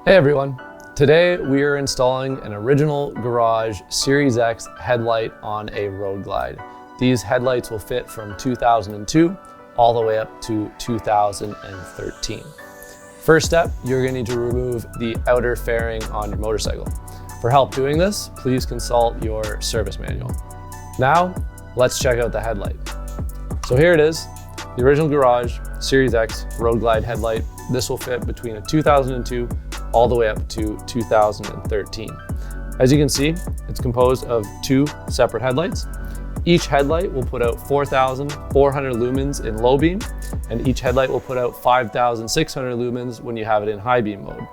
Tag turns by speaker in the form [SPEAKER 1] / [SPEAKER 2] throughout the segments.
[SPEAKER 1] Hey everyone, today we are installing an original Garage Series X headlight on a Road Glide. These headlights will fit from 2002 all the way up to 2013. First step, you're going to need to remove the outer fairing on your motorcycle. For help doing this, please consult your service manual. Now, let's check out the headlight. So here it is, the original Garage Series X Road Glide headlight. This will fit between a 2002 all the way up to 2013. As you can see, it's composed of two separate headlights. Each headlight will put out 4,400 lumens in low beam, and each headlight will put out 5,600 lumens when you have it in high beam mode.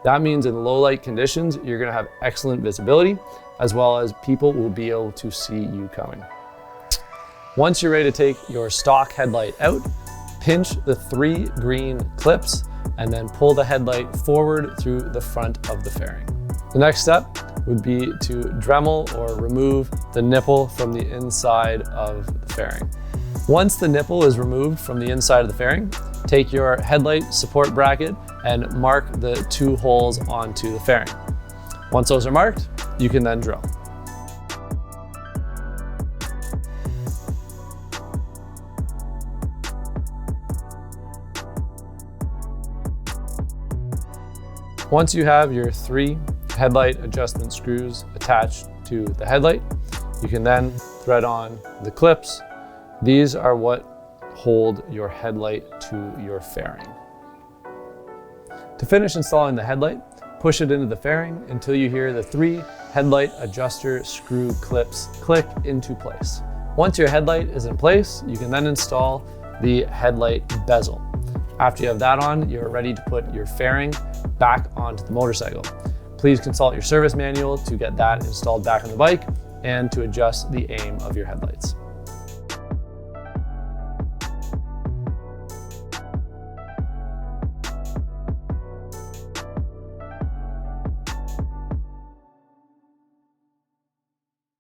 [SPEAKER 1] That means in low light conditions, you're gonna have excellent visibility, as well as people will be able to see you coming. Once you're ready to take your stock headlight out, pinch the three green clips and then pull the headlight forward through the front of the fairing. The next step would be to Dremel or remove the nipple from the inside of the fairing. Once the nipple is removed from the inside of the fairing, take your headlight support bracket and mark the two holes onto the fairing. Once those are marked, you can then drill. Once you have your three headlight adjustment screws attached to the headlight, you can then thread on the clips. These are what hold your headlight to your fairing. To finish installing the headlight, push it into the fairing until you hear the three headlight adjuster screw clips click into place. Once your headlight is in place, you can then install the headlight bezel. After you have that on, you're ready to put your fairing back onto the motorcycle. Please consult your service manual to get that installed back on the bike and to adjust the aim of your headlights.